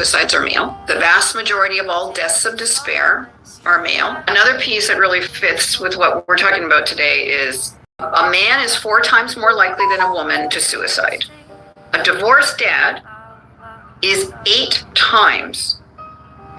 suicides are male. The vast majority of all deaths of despair are male. Another piece that really fits with what we're talking about today is a man is 4 times more likely than a woman to suicide. A divorced dad is 8 times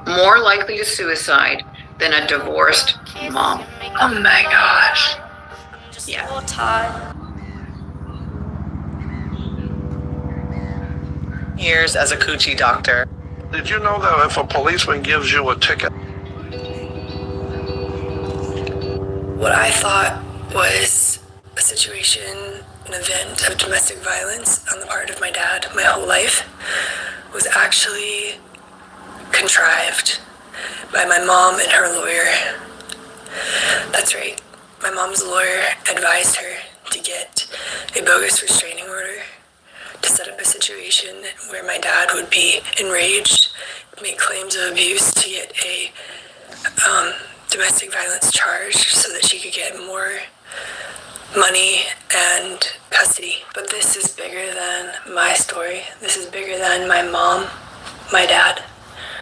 more likely to suicide than a divorced mom. Oh my gosh. Yeah. Years as a coochie doctor. Did you know that if a policeman gives you a ticket? What I thought was a situation, an event of domestic violence on the part of my dad my whole life was actually contrived by my mom and her lawyer. That's right. My mom's lawyer advised her to get a bogus restraining order to set up a situation where my dad would be enraged, make claims of abuse to get a domestic violence charge so that she could get more money and custody. But this is bigger than my story. This is bigger than my mom, my dad.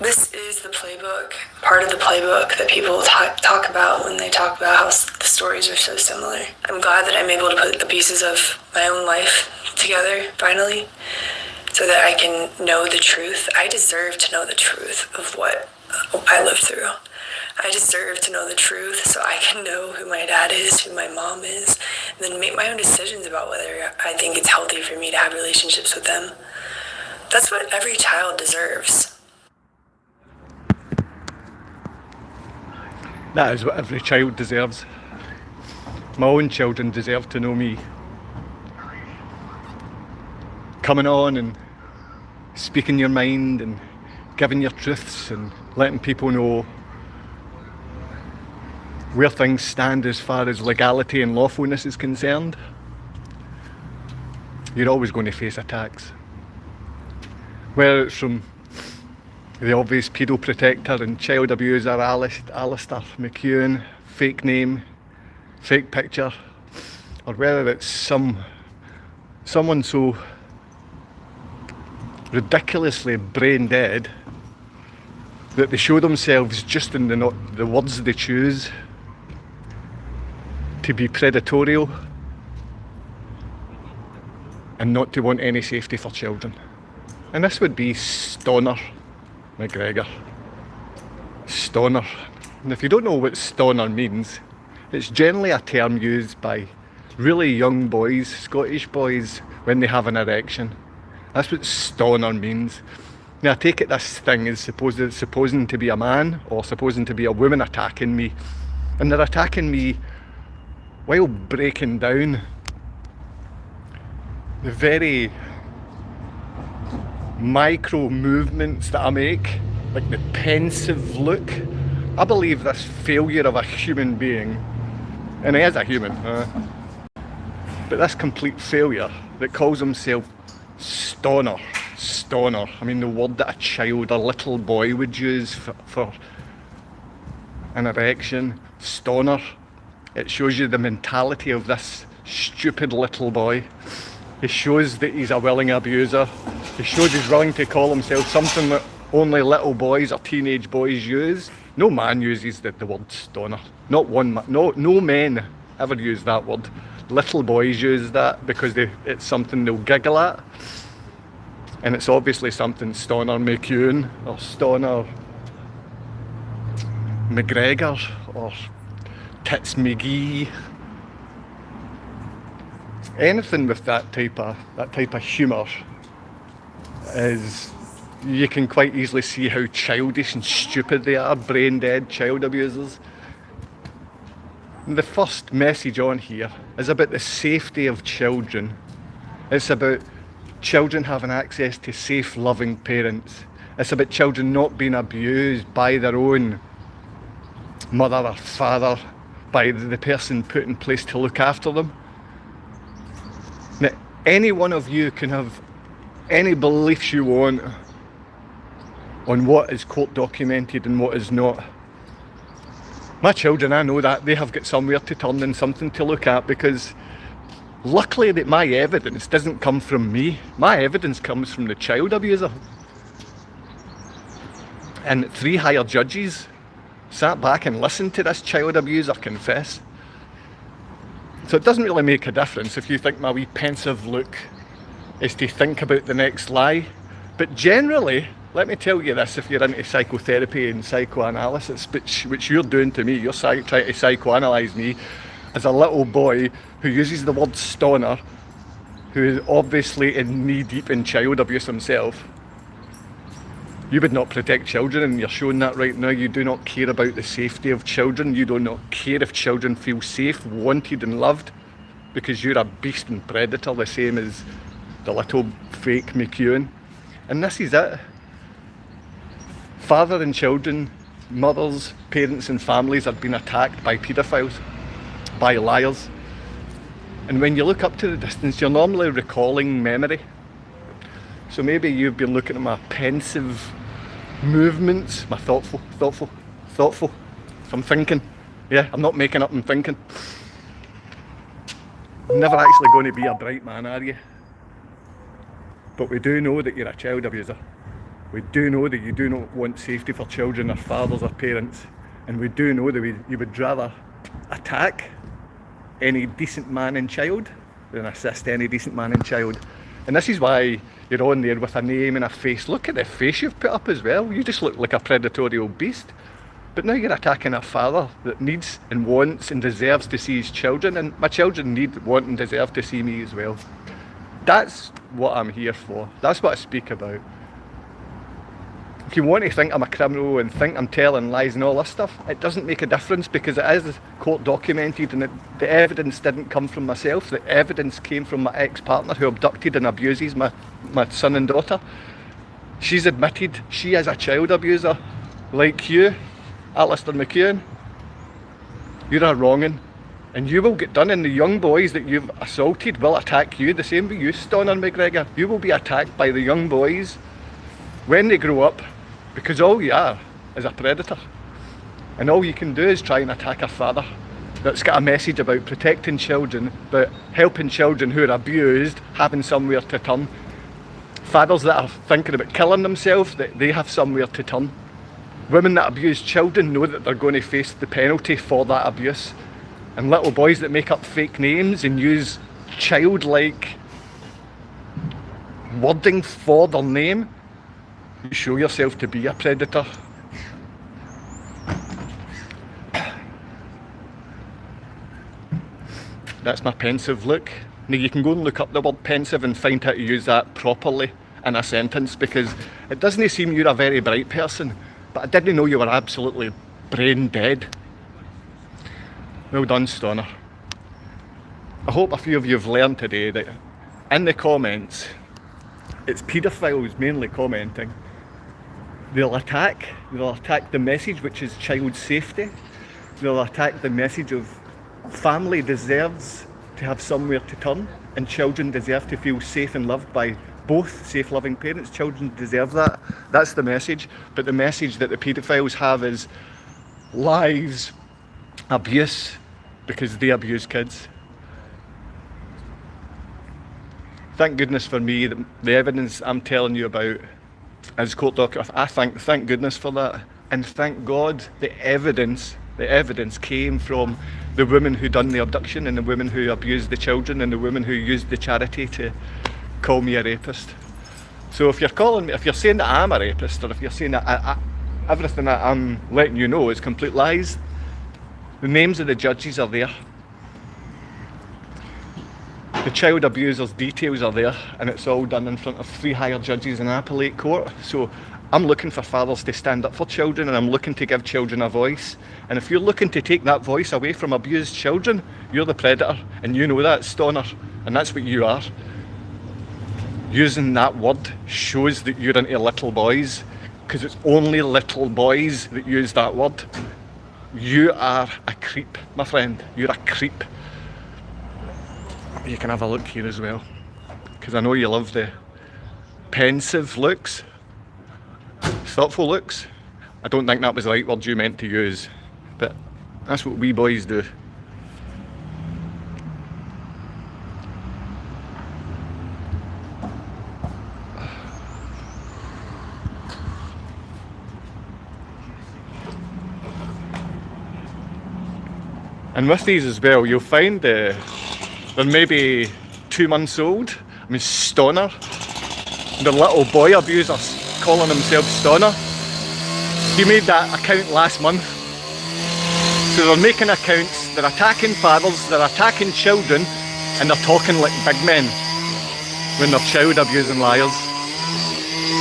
This is the playbook, part of the playbook that people talk about when they talk about how the stories are so similar. I'm glad that I'm able to put the pieces of my own life together, finally, so that I can know the truth. I deserve to know the truth of what I lived through. I deserve to know the truth so I can know who my dad is, who my mom is, and then make my own decisions about whether I think it's healthy for me to have relationships with them. That's what every child deserves. That is what every child deserves. My own children deserve to know me. Coming on and speaking your mind and giving your truths and letting people know where things stand as far as legality and lawfulness is concerned. You're always going to face attacks. Whether it's from the obvious pedo protector and child abuser Alistair McEwen, fake name, fake picture, or whether it's someone so ridiculously brain dead that they show themselves just in the words they choose to be predatorial and not to want any safety for children. And this would be Stoner McGregor. Stoner. And if you don't know what stoner means, it's generally a term used by really young boys, Scottish boys, when they have an erection. That's what stoner means. Now I take it this thing is supposing to be a man or supposing to be a woman attacking me. And they're attacking me while breaking down the very micro movements that I make, like the pensive look. I believe this failure of a human being, and he is a human, but this complete failure that calls himself stoner. I mean, the word that a child, a little boy would use for an erection, stoner. It shows you the mentality of this stupid little boy. It shows that he's a willing abuser. It shows he's willing to call himself something that only little boys or teenage boys use. No man uses the word stoner. Not one man. No men ever use that word. Little boys use that because it's something they'll giggle at. And it's obviously something Stoner McEwen or Stoner McGregor or Tits McGee, anything with that type of humour is, you can quite easily see how childish and stupid they are, brain dead child abusers. And the first message on here is about the safety of children. It's about children having access to safe, loving parents. It's about children not being abused by their own mother or father, by the person put in place to look after them. Now, any one of you can have any beliefs you want on what is court documented and what is not. My children, I know that they have got somewhere to turn and something to look at, because luckily that my evidence doesn't come from me. My evidence comes from the child abuser. And 3 higher judges sat back and listened to this child abuser confess. So it doesn't really make a difference if you think my wee pensive look is to think about the next lie. But generally, let me tell you this, if you're into psychotherapy and psychoanalysis, which you're doing to me, you're trying to psychoanalyse me as a little boy who uses the word stoner, who is obviously in knee-deep in child abuse himself. You would not protect children, and you're showing that right now. You do not care about the safety of children. You do not care if children feel safe, wanted and loved, because you're a beast and predator, the same as the little fake McEwen. And this is it. Father and children, mothers, parents and families are being attacked by paedophiles, by liars. And when you look up to the distance, you're normally recalling memory. So maybe you've been looking at my pensive movements, my thoughtful. So I'm thinking. Yeah, I'm not making up, I'm thinking. You're never actually going to be a bright man, are you? But we do know that you're a child abuser. We do know that you do not want safety for children or fathers or parents. And we do know that you would rather attack any decent man and child than assist any decent man and child. And this is why you're on there with a name and a face. Look at the face you've put up as well. You just look like a predatory old beast. But now you're attacking a father that needs and wants and deserves to see his children. And my children need, want and deserve to see me as well. That's what I'm here for. That's what I speak about. If you want to think I'm a criminal and think I'm telling lies and all this stuff, it doesn't make a difference, because it is court documented, and the evidence didn't come from myself. The evidence came from my ex-partner who abducted and abuses my son and daughter. She's admitted she is a child abuser, like you, Alistair McEwen. You're a wrong'un, and you will get done, and the young boys that you've assaulted will attack you, the same with you, Stoner McGregor. You will be attacked by the young boys when they grow up, because all you are is a predator. And all you can do is try and attack a father that's got a message about protecting children, but helping children who are abused having somewhere to turn. Fathers that are thinking about killing themselves, that they have somewhere to turn. Women that abuse children know that they're going to face the penalty for that abuse. And little boys that make up fake names and use childlike wording for their name, you show yourself to be a predator. That's my pensive look. Now you can go and look up the word pensive and find how to use that properly in a sentence, because it doesn't seem you're a very bright person, but I didn't know you were absolutely brain dead. Well done, Stoner. I hope a few of you have learned today that in the comments, it's paedophiles mainly commenting. They'll attack the message, which is child safety. They'll attack the message of family deserves to have somewhere to turn, and children deserve to feel safe and loved by both safe, loving parents. Children deserve that. That's the message. But the message that the paedophiles have is lies, abuse, because they abuse kids. Thank goodness for me that the evidence I'm telling you about is court document. I thank goodness for that, and thank God the evidence came from the women who done the abduction, and the women who abused the children, and the women who used the charity to call me a rapist. So if you're saying that I'm a rapist, or if you're saying that everything that I'm letting you know is complete lies, the names of the judges are there. The child abuser's details are there, and it's all done in front of 3 higher judges in appellate court. So I'm looking for fathers to stand up for children, and I'm looking to give children a voice. And if you're looking to take that voice away from abused children, you're the predator, and you know that, Stoner, and that's what you are. Using that word shows that you're into little boys, because it's only little boys that use that word. You are a creep, my friend. You're a creep. You can have a look here as well, because I know you love the pensive looks, thoughtful looks. I don't think that was the right word you meant to use, but that's what we boys do. And with these as well, you'll find they're maybe 2 months old. I mean, stoner. The little boy abusers calling himself stoner. He made that account last month. So they're making accounts, they're attacking fathers, they're attacking children, and they're talking like big men when they're child abusing liars.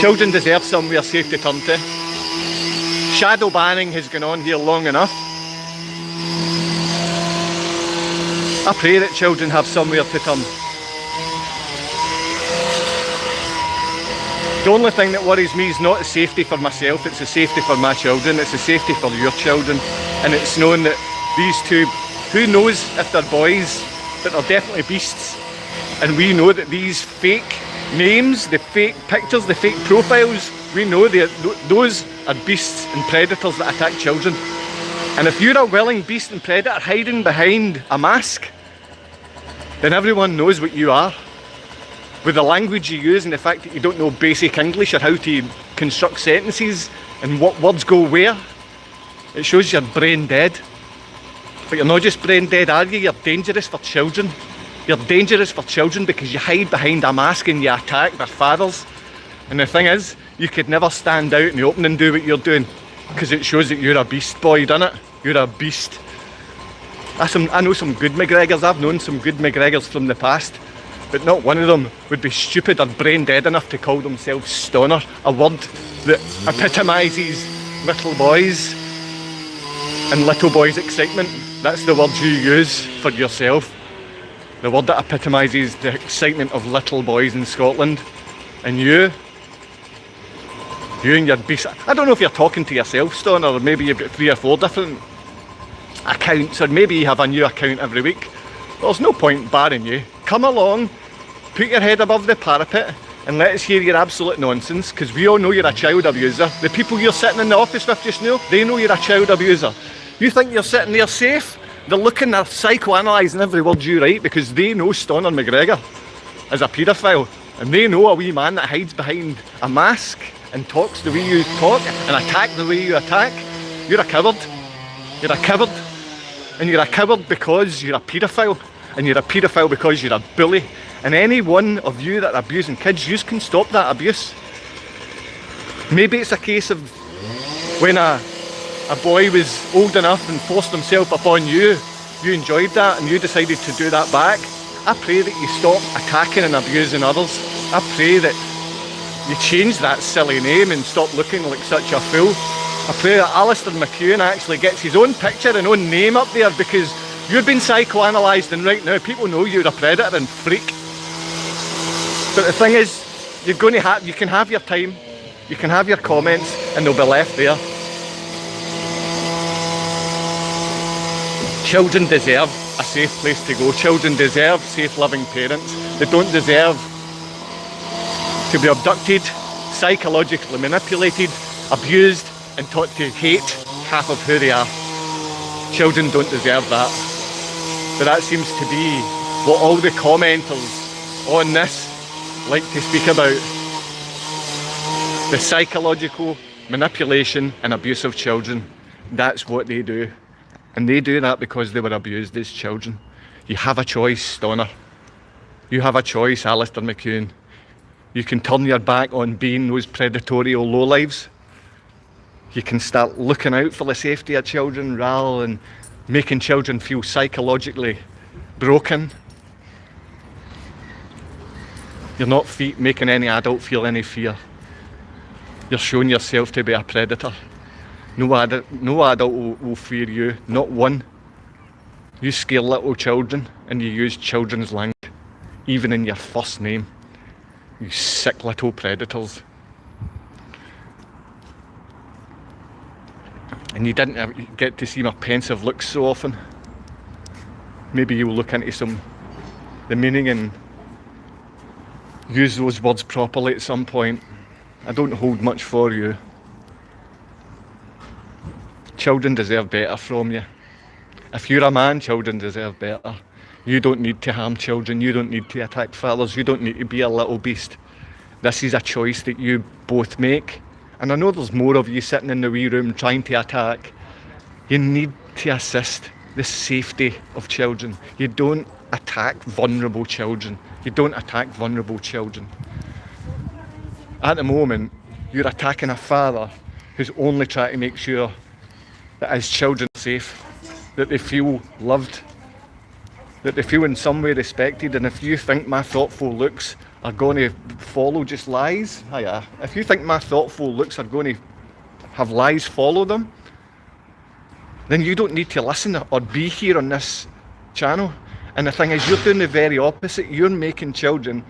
Children deserve somewhere safe to turn to. Shadow banning has gone on here long enough. I pray that children have somewhere to turn. The only thing that worries me is not the safety for myself, it's the safety for my children, it's the safety for your children. And it's known that these two, who knows if they're boys, but they're definitely beasts. And we know that these fake names, the fake pictures, the fake profiles, we know those are beasts and predators that attack children. And if you're a willing beast and predator hiding behind a mask, then everyone knows what you are. With the language you use and the fact that you don't know basic English or how to construct sentences and what words go where, it shows you're brain dead. But you're not just brain dead, are you? You're dangerous for children. You're dangerous for children because you hide behind a mask and you attack their fathers. And the thing is, you could never stand out in the open and do what you're doing because it shows that you're a beast, boy, doesn't it? You're a beast. I know some good McGregors, I've known some good McGregors from the past, but not one of them would be stupid or brain dead enough to call themselves stoner, a word that epitomises little boys and little boys' excitement. That's the word you use for yourself. The word that epitomises the excitement of little boys in Scotland. And you and your beast. I don't know if you're talking to yourself, Stoner, or maybe you've got 3 or 4 different accounts, or maybe you have a new account every week. There's no point barring you. Come along, put your head above the parapet and let us hear your absolute nonsense, because we all know you're a child abuser. The people you're sitting in the office with just now, they know you're a child abuser. You think you're sitting there safe? They're looking, they're psychoanalysing every word you write because they know Stoner McGregor is a paedophile, and they know a wee man that hides behind a mask and talks the way you talk and attack the way you attack. You're a coward. You're a coward. And you're a coward because you're a paedophile, and you're a paedophile because you're a bully. And any one of you that are abusing kids, you can stop that abuse. Maybe it's a case of when a boy was old enough and forced himself upon you, you enjoyed that and you decided to do that back. I pray that you stop attacking and abusing others. I pray that you change that silly name and stop looking like such a fool. I pray that Alistair McEwen actually gets his own picture and own name up there, because you've been psychoanalysed and right now people know you're a predator and freak. But the thing is, you can have your time, you can have your comments, and they'll be left there. Children deserve a safe place to go. Children deserve safe, loving parents. They don't deserve to be abducted, psychologically manipulated, abused, and taught to hate half of who they are. Children don't deserve that. But that seems to be what all the commenters on this like to speak about. The psychological manipulation and abuse of children. That's what they do. And they do that because they were abused as children. You have a choice, Stoner. You have a choice, Alistair McEwen. You can turn your back on being those predatory lowlives. You can start looking out for the safety of children rather than making children feel psychologically broken. You're not making any adult feel any fear. You're showing yourself to be a predator. No adult will fear you, not one. You scare little children and you use children's language, even in your first name. You sick little predators. And you didn't get to see my pensive looks so often. Maybe you'll look into the meaning and use those words properly at some point. I don't hold much for you. Children deserve better from you. If you're a man, children deserve better. You don't need to harm children. You don't need to attack fathers. You don't need to be a little beast. This is a choice that you both make. And I know there's more of you sitting in the wee room trying to attack. You need to assist. the safety of children. You don't attack vulnerable children. You don't attack vulnerable children. At the moment, you're attacking a father who's only trying to make sure that his children are safe, that they feel loved, that they feel in some way respected. And if you think my thoughtful looks are going to follow just lies, if you think my thoughtful looks are going to have lies follow them, then you don't need to listen or be here on this channel. And the thing is, you're doing the very opposite. You're making children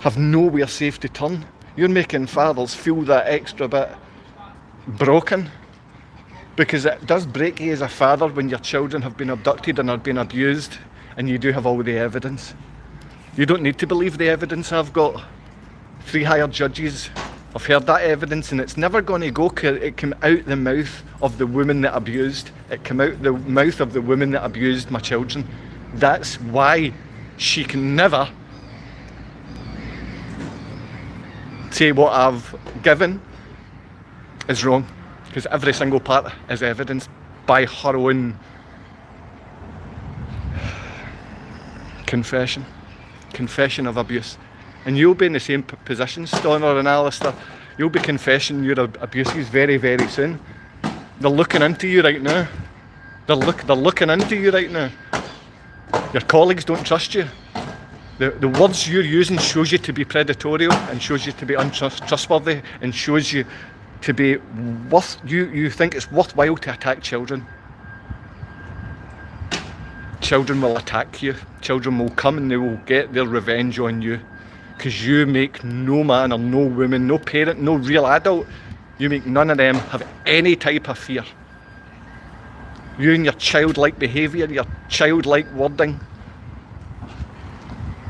have nowhere safe to turn. You're making fathers feel that extra bit broken, because it does break you as a father when your children have been abducted and are being abused, and you do have all the evidence. You don't need to believe the evidence I've got. 3 hired judges have heard that evidence, and it's never going to go. It came out the mouth of the woman that abused. It came out the mouth of the woman that abused my children. That's why she can never say what I've given is wrong, because every single part is evidenced by her own confession of abuse. And you'll be in the same position, Stonor and Alistair. You'll be confessing your abuses very, very soon. They're looking into you right now. They're looking into you right now. Your colleagues don't trust you. The words you're using shows you to be predatorial, and shows you to be untrustworthy, and shows you to be you think it's worthwhile to attack children. Children will attack you. Children will come and they will get their revenge on you, because you make no man or no woman, no parent, no real adult, you make none of them have any type of fear. You and your childlike behaviour, your childlike wording,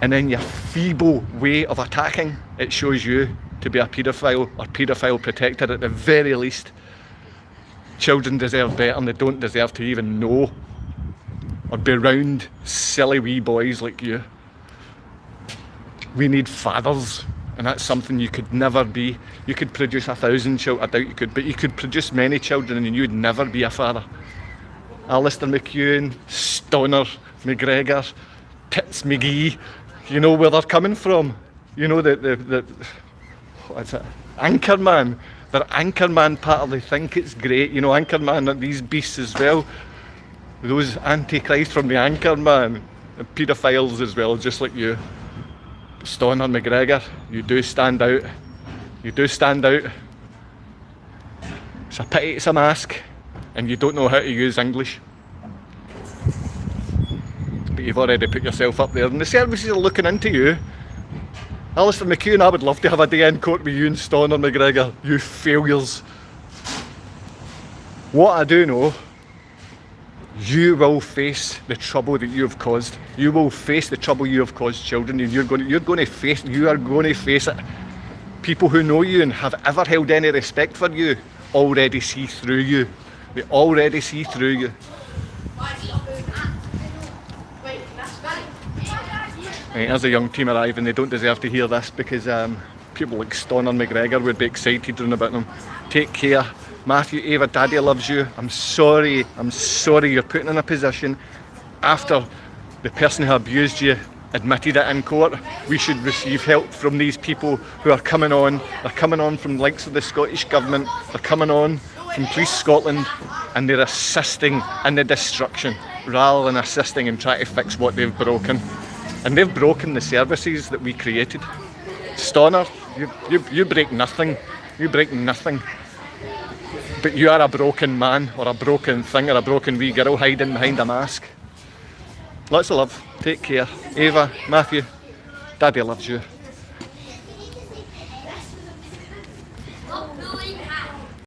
and then your feeble way of attacking, it shows you to be a paedophile or paedophile protector at the very least. Children deserve better, and they don't deserve to even know or be around silly wee boys like you. We need fathers, and that's something you could never be. You could produce 1,000 children, I doubt you could, but you could produce many children and you'd never be a father. Alistair McEwen, Stonor, McGregor, Tits McGee, you know where they're coming from. You know the what's it? Anchorman. They're Anchorman part, they think it's great. You know, Anchorman are these beasts as well. Those antichrist from the Anchorman, and paedophiles as well, just like you. Stonor, McGregor, you do stand out. You do stand out. It's a pity it's a mask and you don't know how to use English. But you've already put yourself up there, and the services are looking into you. Alistair McEwen, I would love to have a day in court with you and Stonor McGregor, you failures. What I do know, you will face the trouble that you have caused. You will face the trouble you have caused children, and you are going to face it. People who know you and have ever held any respect for you already see through you. They already see through you. Right, there's a young team arriving. They don't deserve to hear this, because people like Stonor McGregor would be excited about them. Take care. Matthew, Ava, Daddy loves you. I'm sorry you're put in a position after the person who abused you admitted it in court. We should receive help from these people who are coming on. They're coming on from the likes of the Scottish Government. They're coming on from Police Scotland, and they're assisting in the destruction rather than assisting and trying to fix what they've broken. And they've broken the services that we created. Stonor, you break nothing. You break nothing. But you are a broken man, or a broken thing, or a broken wee girl hiding behind a mask. Lots of love. Take care. Ava, Matthew, Daddy loves you.